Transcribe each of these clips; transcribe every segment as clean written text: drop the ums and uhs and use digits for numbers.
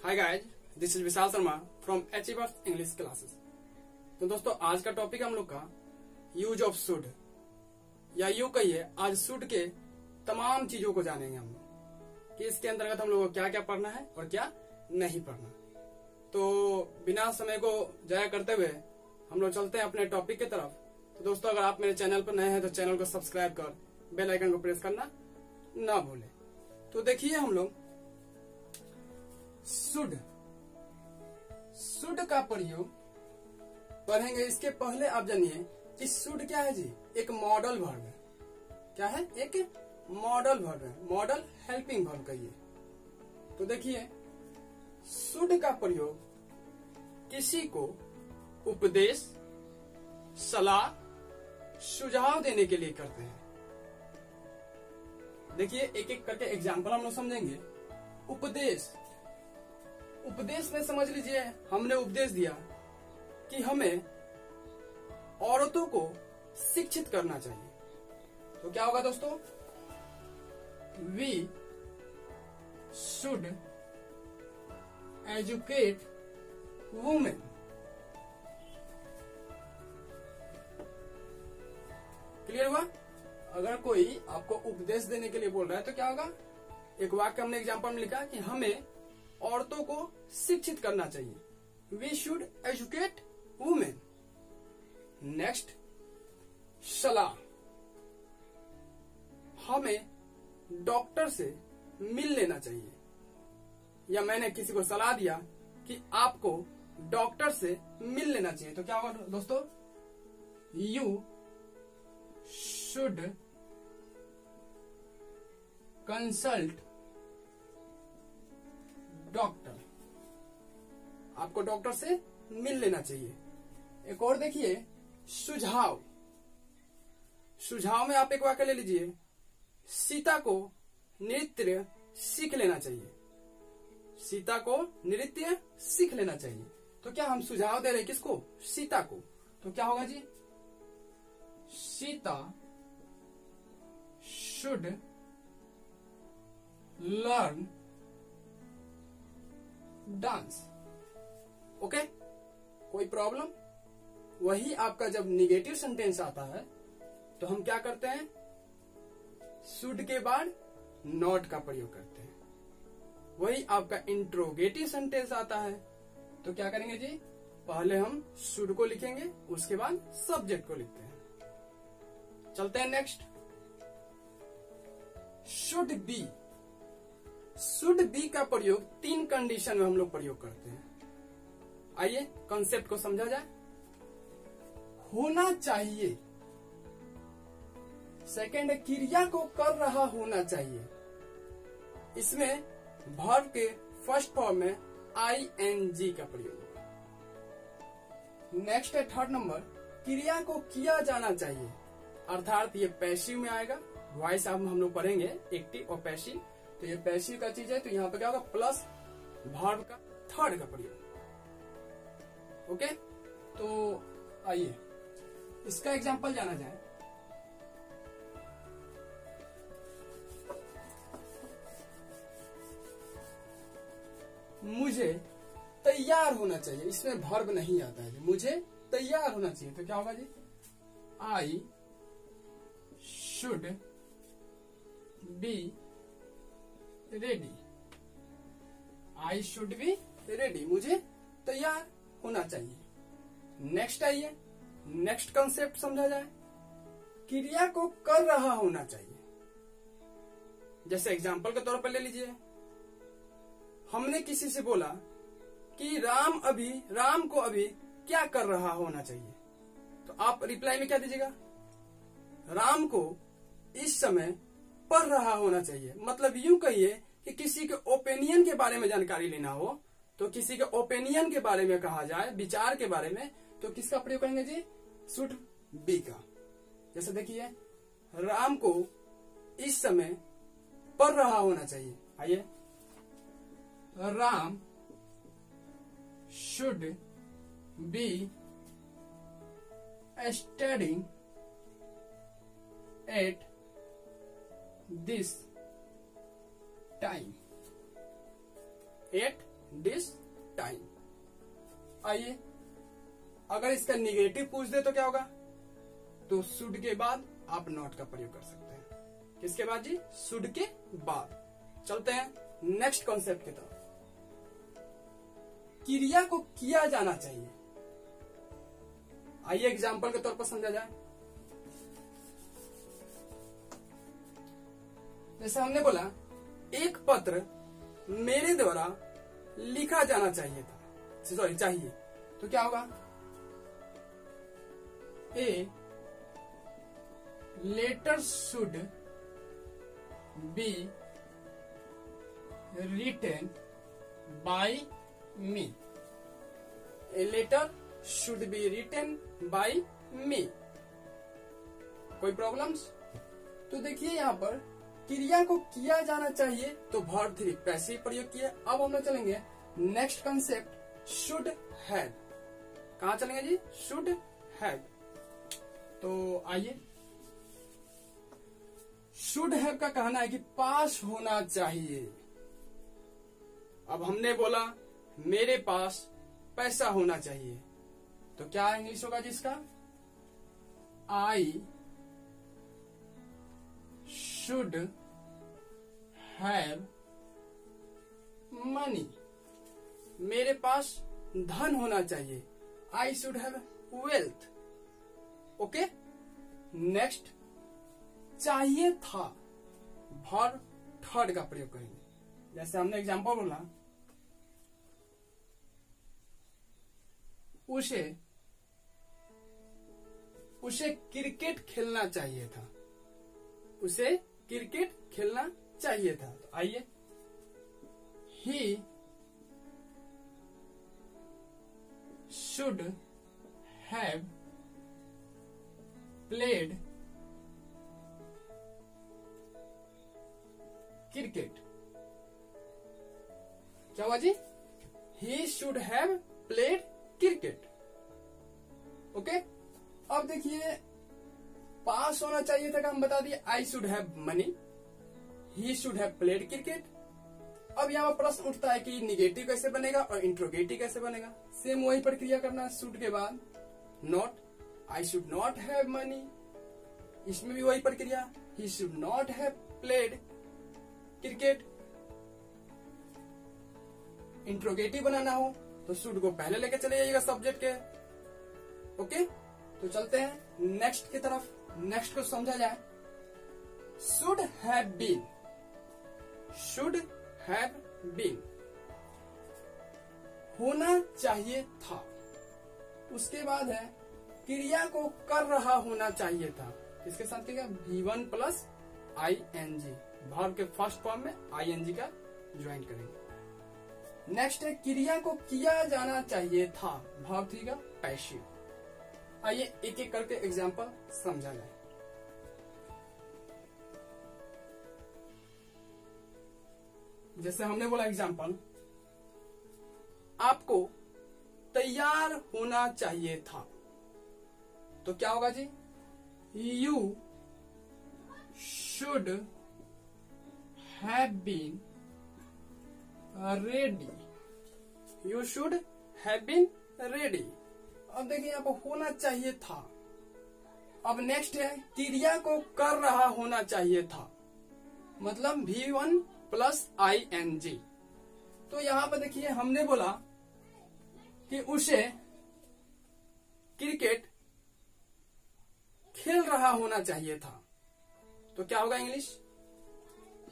Hi guys, this is Vishal Sharma from achievers English classes. तो दोस्तों, आज का टॉपिक हम लोग का यूज ऑफ शुड, या यूं कहिए आज शुड के तमाम चीजों को जानेंगे हम लोग कि इसके अंतर्गत हम लोग को क्या क्या पढ़ना है और क्या नहीं पढ़ना। तो बिना समय को जाया करते हुए हम लोग चलते हैं अपने टॉपिक की तरफ। तो दोस्तों, अगर आप मेरे चैनल पर नए हैं तो चैनल को सब्सक्राइब कर बेल आइकन को प्रेस करना ना भूलें। तो देखिए, हम लोग शुड का प्रयोग पढ़ेंगे। इसके पहले आप जानिए कि शुड क्या है जी? एक मॉडल वर्ब है। क्या है? एक मॉडल वर्ब है, मॉडल हेल्पिंग वर्ब कहिए। तो देखिए, शुड का प्रयोग किसी को उपदेश, सलाह, सुझाव देने के लिए करते हैं। देखिए, एक एक करके एग्जाम्पल हम लोग समझेंगे। उपदेश में समझ लीजिए, हमने उपदेश दिया कि हमें औरतों को शिक्षित करना चाहिए। तो क्या होगा दोस्तों? We should educate women. Clear हुआ? अगर कोई आपको उपदेश देने के लिए बोल रहा है तो क्या होगा? एक वाक्य हमने एग्जाम्पल में लिखा कि हमें औरतों को शिक्षित करना चाहिए। We should educate women. Next, सलाह। हमें डॉक्टर से मिल लेना चाहिए, या मैंने किसी को सलाह दिया कि आपको डॉक्टर से मिल लेना चाहिए। तो क्या होगा दोस्तों? You should consult doctor. आपको डॉक्टर से मिल लेना चाहिए। एक और देखिए, सुझाव। सुझाव में आप एक वाक्य ले लीजिए, सीता को नृत्य सीख लेना चाहिए। सीता को नृत्य सीख लेना चाहिए। तो क्या हम सुझाव दे रहे हैं किसको? सीता को। तो क्या होगा जी? Sita should learn dance. Okay, कोई प्रॉब्लम? वही आपका जब निगेटिव सेंटेंस आता है तो हम क्या करते हैं? शुड के बाद नॉट का प्रयोग करते हैं। वही आपका इंट्रोगेटिव सेंटेंस आता है तो क्या करेंगे जी? पहले हम शुड को लिखेंगे, उसके बाद सब्जेक्ट को लिखते हैं। चलते हैं next. Should be. Should be का प्रयोग 3 कंडीशन में हम लोग प्रयोग करते हैं। आइए कॉन्सेप्ट को समझा जाए। होना चाहिए। सेकंड, क्रिया को कर रहा होना चाहिए। इसमें वर्ब के फर्स्ट फॉर्म में ing का प्रयोग होगा। नेक्स्ट है थर्ड नंबर, क्रिया को किया जाना चाहिए, अर्थात ये पैसिव में आएगा। वॉइस अब हम लोग पढ़ेंगे एक्टिव और पैसिव। तो ये पैसिव का चीज है, तो यहाँ पे क्या होगा? प्लस वर्ब का थर्ड का प्रयोग। ओके, तो आइए इसका एग्जांपल जाना जाए। मुझे तैयार होना चाहिए। इसमें वर्ब नहीं आता है। मुझे तैयार होना चाहिए। तो क्या होगा जी? I should be ready. I should be ready. मुझे तैयार होना चाहिए। नेक्स्ट आइए, नेक्स्ट कंसेप्ट समझा जाए। क्रिया को कर रहा होना चाहिए। जैसे एग्जांपल के तौर पर ले लीजिए, हमने किसी से बोला कि राम को अभी क्या कर रहा होना चाहिए। तो आप रिप्लाई में क्या दीजिएगा? राम को इस समय पढ़ रहा होना चाहिए। मतलब यूं कहिए कि किसी के ओपिनियन के बारे में जानकारी लेना हो तो किसी के ओपिनियन के बारे में कहा जाए, विचार के बारे में, तो किसका प्रयोग करेंगे जी? शुड बी का। जैसे देखिए, राम को इस समय पढ़ रहा होना चाहिए। आइए, Ram should be studying at this time. At this time. आइए अगर इसका निगेटिव पूछ दे तो क्या होगा, तो शुड के बाद आप नॉट का प्रयोग कर सकते हैं। किसके बाद जी, शुड के बाद। चलते हैं नेक्स्ट कॉन्सेप्ट की तरफ। क्रिया को किया जाना चाहिए। आइए एग्जाम्पल के तौर पर समझा जाए। जैसे हमने बोला एक पत्र मेरे द्वारा लिखा जाना चाहिए था, सॉरी चाहिए, तो क्या होगा, a letter should be written by me. A letter should be written by me. कोई प्रॉब्लम्स? तो देखिए यहाँ पर क्रिया को किया जाना चाहिए तो वर्ब 3 पैसिव प्रयोग किया। अब हम लोग चलेंगे नेक्स्ट कंसेप्ट, शुड हैव। कहां चलेंगे जी, शुड हैव। तो आइए, शुड हैव का कहना है कि पास होना चाहिए। अब हमने बोला मेरे पास पैसा होना चाहिए, तो क्या इंग्लिश होगा जिसका, आई शुड हैव मनी। मेरे पास धन होना चाहिए, आई should have wealth. Okay, next, चाहिए था, वर्ब थर्ड का प्रयोग करेंगे। जैसे हमने एग्जांपल बोला उसे क्रिकेट खेलना चाहिए था, उसे क्रिकेट खेलना चाहिए था। तो आइए, he should have played cricket. क्या हुआ जी, he should have played cricket. Okay, अब देखिए पास होना चाहिए था, हम बता दिए I should have money, he should have played cricket. अब यहाँ प्रश्न उठता है कि निगेटिव कैसे बनेगा और इंट्रोगेटिव कैसे बनेगा। सेम वही प्रक्रिया करना है, शुड के बाद not, I should not have money, इसमें भी वही प्रक्रिया, he should not have played cricket. Interrogative बनाना हो तो शुड को पहले लेके चले जाइएगा सब्जेक्ट के। ओके, तो चलते हैं नेक्स्ट की तरफ। नेक्स्ट को समझा जाए, should have been, should have been होना चाहिए था। उसके बाद है क्रिया को कर रहा होना चाहिए था, इसके साथ क्या, V1 प्लस ING, वर्ब के फर्स्ट फॉर्म में ING का ज्वाइन करेंगे। नेक्स्ट है क्रिया को किया जाना चाहिए था, वर्ब 3 का पैसिव। आइए एक एक करके एग्जांपल समझा जाए। जैसे हमने बोला एग्जांपल, आपको तैयार होना चाहिए था, तो क्या होगा जी, you should have been ready, you should have been ready. अब देखिए यहाँ पर होना चाहिए था। अब नेक्स्ट है क्रिया को कर रहा होना चाहिए था, मतलब V1 प्लस ING। तो यहाँ पर देखिए हमने बोला कि उसे क्रिकेट खेल रहा होना चाहिए था, तो क्या होगा English,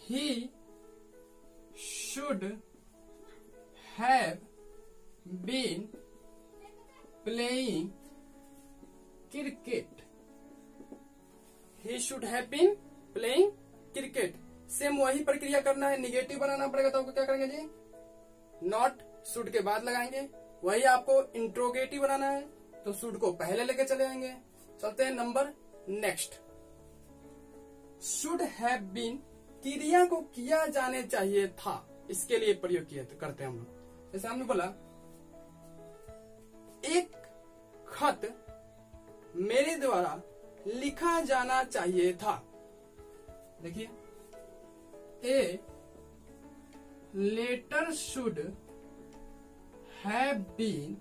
he should have been playing cricket, he should have been playing cricket. Same वही प्रक्रिया करना है, निगेटिव बनाना पड़ेगा, तो आपको क्या करेंगे जी, नॉट शुड के बाद लगाएंगे। वही आपको इंट्रोगेटिव बनाना है तो शुड को पहले लेके चले आएंगे। चलते हैं number next, should have been क्रिया को किया जाने चाहिए था, इसके लिए प्रयोग किया करते हैं हम लोग। जैसे हमने बोला एक खत मेरे द्वारा लिखा जाना चाहिए था। देखिए, a letter should have been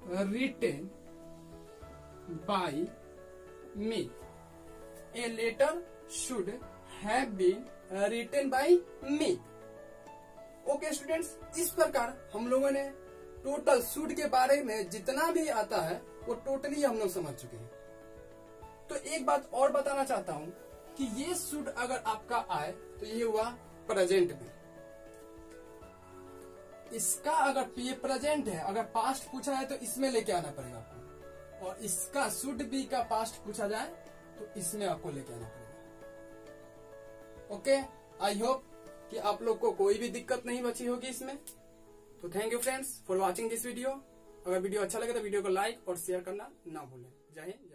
written by me. A letter should have been written by me. Okay students, इस प्रकार हम लोगों ने टोटल शुड के बारे में जितना भी आता है वो टोटली हम लोग समझ चुके हैं। तो एक बात और बताना चाहता हूं कि ये शुड अगर आपका आए तो ये हुआ प्रेजेंट में। इसका अगर ये प्रेजेंट है, अगर पास्ट पूछा है तो इसमें लेके आना पड़ेगा आपको, और इसका शुड बी का पास्ट पूछा जाए तो इसमें आपको लेके आना पड़ेगा। ओके, आई होप कि आप लोग को कोई भी दिक्कत नहीं बची होगी इसमें। तो thank you friends for watching this video. अगर वीडियो अच्छा लगे तो वीडियो को लाइक और शेयर करना ना भूलें। जय हिंद।